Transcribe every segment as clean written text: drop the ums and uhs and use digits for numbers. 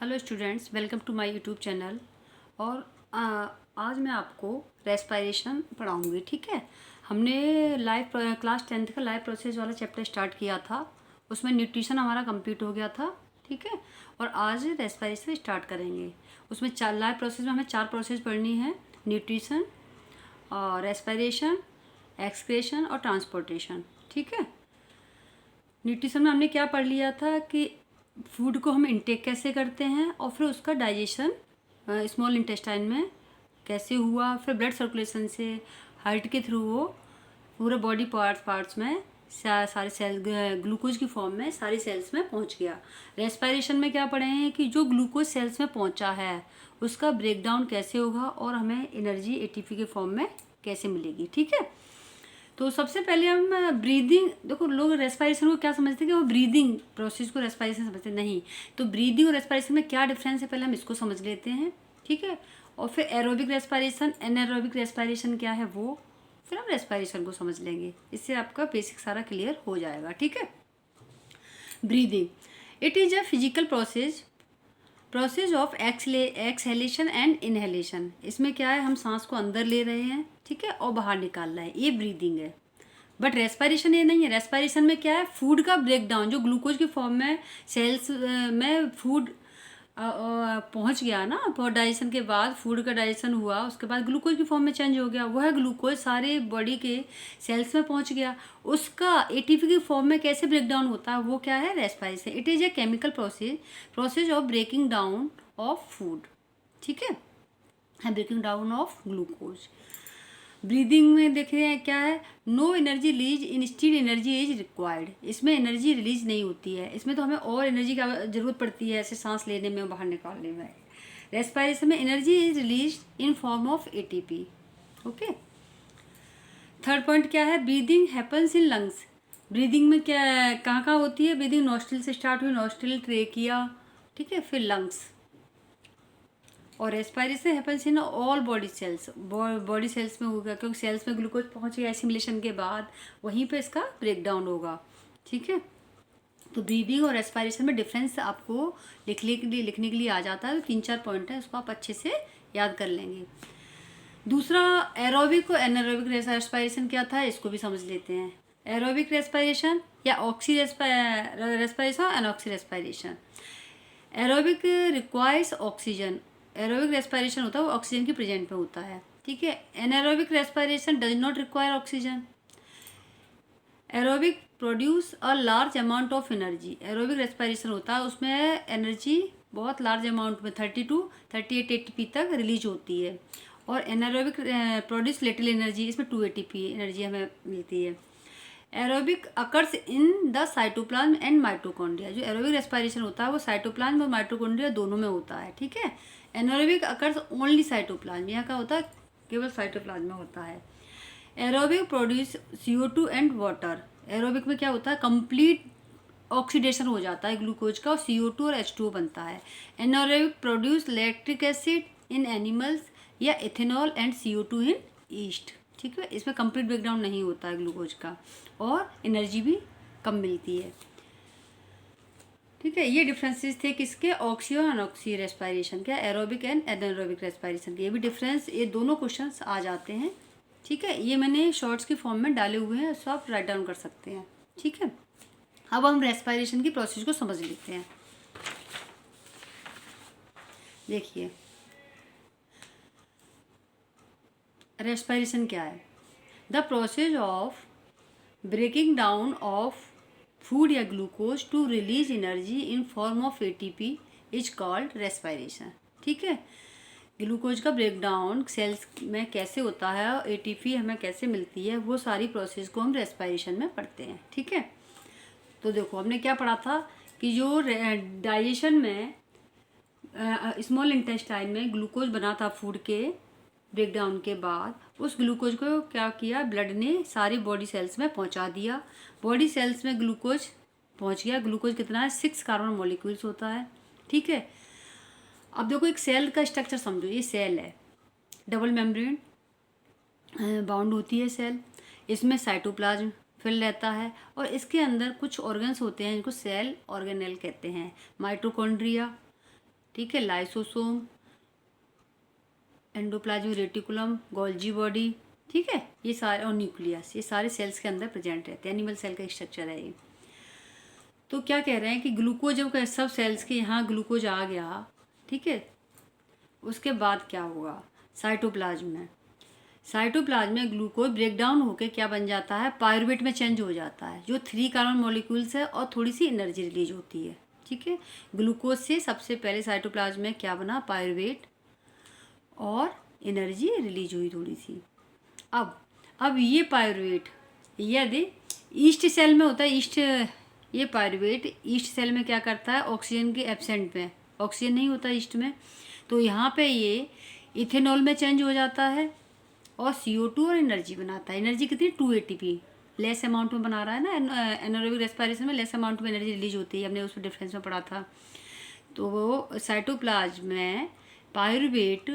Hello students, welcome to my YouTube channel. और आज मैं आपको रेस्पिरेशन पढ़ाऊंगी। ठीक है, हमने क्लास 10th का लाइफ प्रोसेस वाला चैप्टर स्टार्ट किया था। उसमें न्यूट्रिशन हमारा कंप्लीट हो गया था। ठीक है, और आज रेस्पिरेशन स्टार्ट करेंगे। उसमें चार लाइफ प्रोसेस में हमें 4 प्रोसेस पढ़नी है: न्यूट्रिशन, और रेस्पिरेशन, एक्सक्रेशन और ट्रांसपोर्टेशन। ठीक है, न्यूट्रिशन में हमने क्या पढ़ लिया था कि फूड को हम इंटेक कैसे करते हैं और फिर उसका डाइजेशन स्मॉल इंटेस्टाइन में कैसे हुआ, फिर ब्लड सर्कुलेशन से हार्ट के थ्रू वो पूरे बॉडी पार्ट्स में सारे सेल ग्लूकोज की फॉर्म में सारी सेल्स में पहुंच गया। रेस्पिरेशन में क्या पढ़े हैं कि जो ग्लूकोज सेल्स में पहुंचा है उसका ब्रेकडाउन कैसे होगा और हमें एनर्जी एटीपी के फॉर्म में कैसे मिलेगी। ठीक है, तो सबसे पहले हम ब्रीदिंग, देखो लोग रेस्पिरेशन को क्या समझते हैं कि वो ब्रीदिंग प्रोसेस को रेस्पिरेशन समझते हैं, नहीं। तो ब्रीदिंग और रेस्पिरेशन में क्या डिफरेंस है, पहले हम इसको समझ लेते हैं। ठीक है, और फिर एरोबिक रेस्पिरेशन, एनारोबिक रेस्पिरेशन क्या है वो, फिर हम रेस्पिरेशन को समझ लेंगे। इससे आपका बेसिक सारा क्लियर हो जाएगा। ठीक है, breathing, it is a physical process of exhalation and inhalation. इसमें क्या है, हम सांस को अंदर ले रहे हैं, ठीक है, और बाहर निकाल रहे हैं, ये ब्रीदिंग है। बट रेस्पिरेशन ये नहीं है। रेस्पिरेशन में क्या है, फूड का ब्रेकडाउन, जो ग्लूकोज की फॉर्म में सेल्स में फूड पहुंच गया ना, और डाइजेशन के बाद फूड का डाइजेशन हुआ, उसके बाद ग्लूकोज की फॉर्म में चेंज हो गया, वह ग्लूकोज सारे बॉडी के सेल्स में पहुंच गया। उसका एटीपी की फॉर्म में कैसे ब्रेकडाउन होता है, वो क्या है, respiration. It is a chemical process of breaking down of food. ठीक है, breaking down of glucose. Breathing में देख रहे हैं क्या है, no energy release, instant energy is required. इसमें एनर्जी रिलीज नहीं होती है, इसमें तो हमें और एनर्जी की जरूरत पड़ती है, ऐसे सांस लेने में और बाहर निकालने में। रेस्पिरेशन में energy is release in form of ATP. Okay, third point क्या है, breathing happens in lungs. Breathing में क्या कहाँ कहाँ होती है, ब्रीदिंग नॉस्ट्रिल से स्टार्ट हुई, नॉस्ट्रिल, ट्रेकिया, ठीक है, फिर लंग्स। और respiration happens in all body cells, body cells में होगा, क्योंकि सेल्स में ग्लूकोज पहुंच गया एसिमिलेशन के बाद, वहीं पे इसका ब्रेकडाउन होगा। ठीक है, तो ब्रीदिंग और रेस्पिरेशन में डिफरेंस आपको लिखने के लिए आ जाता है। तो 3-4 पॉइंट है, उसको आप अच्छे से याद कर लेंगे। दूसरा, एरोबिक और एनारोबिक रेस्पिरेशन क्या था, इसको भी समझ लेते हैं। एरोबिक रेस्पिरेशन या oxy respiration, anoxy respiration. Aerobic requires oxygen, aerobic respiration होता है वो ऑक्सीजन की प्रेजेंट में होता है। ठीक है, anaerobic respiration does not require oxygen. Aerobic produce a large amount of energy, aerobic respiration होता है उसमें एनर्जी बहुत लार्ज अमाउंट में 30 to 38 एटीपी तक रिलीज होती है। और एनारोबिक प्रोड्यूस लिटिल एनर्जी, इसमें 2 एटीपी एनर्जी हमें मिलती है। Aerobic occurs in the cytoplasm and mitochondria, जो एरोबिक रेस्पिरेशन होता है वो साइटोप्लाज्म और माइटोकॉन्ड्रिया दोनों में होता है। ठीक है, एनारोबिक अकर्स ओनली साइटोप्लाज्म, यहाँ का होता है केवल साइटोप्लाज्म में होता है। Aerobic produce CO2 and water, aerobic में क्या होता है, कंप्लीट ऑक्सीडेशन हो जाता है ग्लूकोज का, और CO2 और H2O बनता है। Anaerobic produce lactic acid in animals या ethanol and CO2 in yeast. ठीक है, इसमें कंप्लीट ब्रेकडाउन नहीं होता है ग्लूकोज का, और एनर्जी भी कम मिलती है। ठीक है, ये डिफरेंसेस थे किसके, ऑक्सी और अनऑक्सी रेस्पिरेशन के, एरोबिक एंड एनारोबिक रेस्पिरेशन के। ये भी डिफरेंस, ये दोनों क्वेश्चंस आ जाते हैं। ठीक है, ये मैंने शॉर्ट्स की फॉर्म में डाले हुए हैं, सो आप राइट डाउन कर सकते हैं। ठीक है, अब हम रेस्पिरेशन की प्रोसेस को समझ लेते हैं। देखिए, रेस्पिरेशन क्या है, the process of breaking down of food या glucose to release energy in form of ATP is called respiration. ठीक है, ग्लूकोज का ब्रेकडाउन सेल्स में कैसे होता है और एटीपी हमें कैसे मिलती है, वो सारी प्रोसेस को हम रेस्पिरेशन में पढ़ते हैं। ठीक है, तो देखो हमने क्या पढ़ा था कि जो डाइजेशन में स्मॉल इंटेस्टाइन में ग्लूकोज बना था फूड के ब्रेकडाउन के बाद, उस ग्लूकोज को क्या किया, ब्लड ने सारी बॉडी सेल्स में पहुंचा दिया। बॉडी सेल्स में ग्लूकोज पहुंच गया। ग्लूकोज कितना है, 6 कार्बन मॉलिक्यूल्स होता है। ठीक है, अब देखो एक सेल का स्ट्रक्चर समझो, ये सेल है, डबल मेम्ब्रेन बाउंड होती है सेल, इसमें साइटोप्लाज्म फिल रहता है, और इसके अंदर कुछ ऑर्गन्स होते हैं जिनको सेल ऑर्गेनेल कहते हैं, माइटोकॉन्ड्रिया, ठीक है, lysosome, endoplasmic reticulum, Golgi body, ठीक है, ये सारे, और न्यूक्लियस, ये सारे सेल्स के अंदर प्रेजेंट रहते हैं। एनिमल सेल का स्ट्रक्चर है ये। तो क्या कह रहे हैं कि ग्लूकोज जब सब सेल्स के यहाँ ग्लूकोज आ गया, ठीक है, उसके बाद क्या होगा, साइटोप्लाज्म में ग्लूकोज ब्रेक डाउन होकर क्या बन जाता है, पायरुवेट में चेंज हो जाता है, जो 3 कार्बन मॉलिक्यूल्स है, और थोड़ी सी एनर्जी रिलीज होती है। ठीक है, ग्लूकोज से सबसे पहले साइटोप्लाज्म में क्या बना, पायरुवेट, और एनर्जी रिलीज हुई थोड़ी सी। अब ये पायरुवेट यदि ईस्ट सेल में होता है, ये पायरुवेट ईस्ट सेल में क्या करता है, ऑक्सीजन के एब्सेंट में, ऑक्सीजन नहीं होता ईस्ट में, तो यहाँ पे ये इथेनॉल में चेंज हो जाता है और CO2 और एनर्जी बनाता है। एनर्जी कितनी, 2 ATP, लेस अमाउंट में बना रहा है ना। एनारोबिक रेस्पिरेशन में लेस अमाउंट में एनर्जी रिलीज होती है, हमने उसमें डिफरेंस में पढ़ा था। तो वो साइटोप्लाज्म में पायरुवेट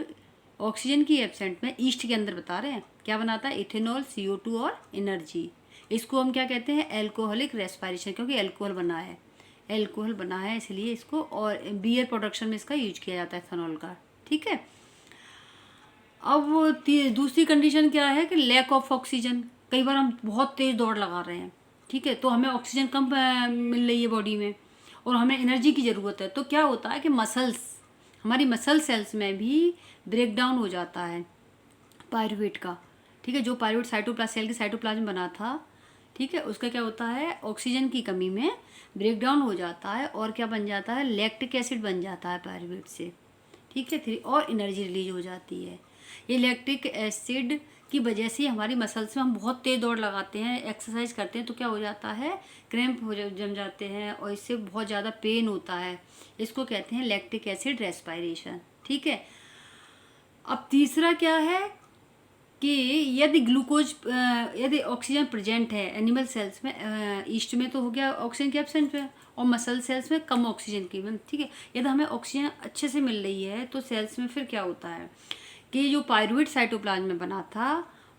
ऑक्सीजन की एब्सेंट में ईस्ट के अंदर बता रहे हैं क्या बनाता है, इथेनॉल, CO2 और एनर्जी। इसको हम क्या कहते हैं, एल्कोहलिक रेस्पिरेशन, क्योंकि अल्कोहल बना है इसलिए इसको, और बियर प्रोडक्शन में इसका यूज किया जाता है इथेनॉल का। ठीक है, अब दूसरी कंडीशन क्या है कि लैक ऑफ ऑक्सीजन। कई बार हम बहुत तेज़ दौड़ लगा रहे हैं, ठीक है, तो हमें ऑक्सीजन कम मिल रही है बॉडी में और हमें एनर्जी की ज़रूरत है। तो क्या होता है कि हमारी मसल सेल्स में भी ब्रेक डाउन हो जाता है पायरुवेट का। ठीक है, जो पायरुवेट सेल के साइटोप्लाज्म बना था, ठीक है, उसका क्या होता है, ऑक्सीजन की कमी में ब्रेक डाउन हो जाता है और क्या बन जाता है, लैक्टिक एसिड बन जाता है पायरुवेट से। ठीक है, और एनर्जी रिलीज हो जाती है। ये लैक्टिक एसिड की वजह से हमारी मसल्स में हम बहुत तेज़ दौड़ लगाते हैं, एक्सरसाइज करते हैं, तो क्या हो जाता है, क्रैम्प जम जाते हैं और इससे बहुत ज़्यादा पेन होता है। इसको कहते हैं लैक्टिक एसिड रेस्पिरेशन। ठीक है, अब तीसरा क्या है कि यदि ऑक्सीजन प्रेजेंट है एनिमल सेल्स में, ईस्ट में तो हो गया ऑक्सीजन के एब्सेंट में, और मसल सेल्स में कम ऑक्सीजन की में, ठीक है, यदि हमें ऑक्सीजन अच्छे से मिल रही है तो सेल्स में फिर क्या होता है कि जो पायरुवेट साइटोप्लाज्म में बना था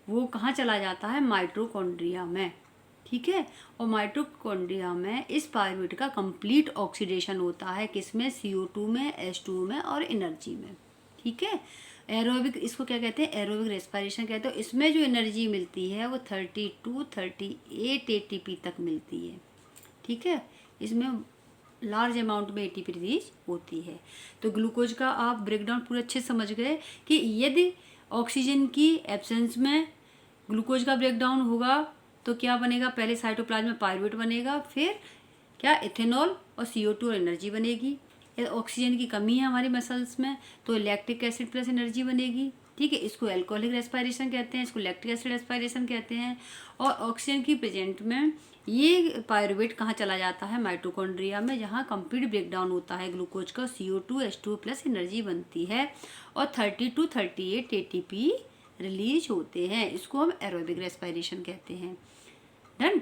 वो कहाँ चला जाता है, माइटोकॉन्ड्रिया में। ठीक है, और माइटोकॉन्ड्रिया में इस पायरुवेट का कंप्लीट ऑक्सीडेशन होता है, किसमें, CO2 में, H2O में और एनर्जी में। ठीक है, एरोबिक, इसको क्या कहते हैं, एरोबिक रेस्पिरेशन कहते हैं। इसमें जो एनर्जी मिलती है वो 38 ATP तक मिलती है। ठीक है, इसमें लार्ज अमाउंट में ATP रिलीज होती है। तो ग्लूकोज का आप ब्रेकडाउन पूरे अच्छे समझ गए कि यदि ऑक्सीजन की एब्सेंस में ग्लूकोज का ब्रेकडाउन होगा तो क्या बनेगा, पहले साइटोप्लाज्म में पायरुवेट बनेगा, फिर क्या, इथेनॉल और CO2 और एनर्जी बनेगी। ऑक्सीजन की कमी है हमारी मसल्स में तो लैक्टिक एसिड प्लस एनर्जी बनेगी। ठीक है, इसको एल्कोहलिक रेस्पिरेशन कहते हैं, इसको लैक्टिक एसिड रेस्पिरेशन कहते हैं। और ऑक्सीजन की प्रेजेंट में ये पायरुवेट कहाँ चला जाता है, माइटोकॉन्ड्रिया में, जहाँ कंप्लीट ब्रेकडाउन होता है ग्लूकोज का, CO2 H2 प्लस एनर्जी बनती है और 38 ATP रिलीज होते हैं। इसको हम एरोबिक रेस्पिरेशन कहते हैं। डन।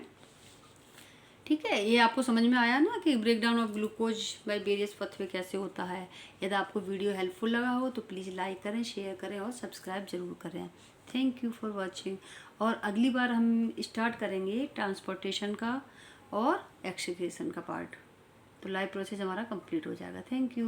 ठीक है, ये आपको समझ में आया ना कि breakdown of glucose by various pathway कैसे होता है। यदि आपको वीडियो हेल्पफुल लगा हो तो प्लीज़ लाइक करें, शेयर करें और सब्सक्राइब जरूर करें। Thank you for watching. और अगली बार हम स्टार्ट करेंगे ट्रांसपोर्टेशन का और एक्सक्रीशन का पार्ट, तो लाइव प्रोसेस हमारा कंप्लीट हो जाएगा। Thank you.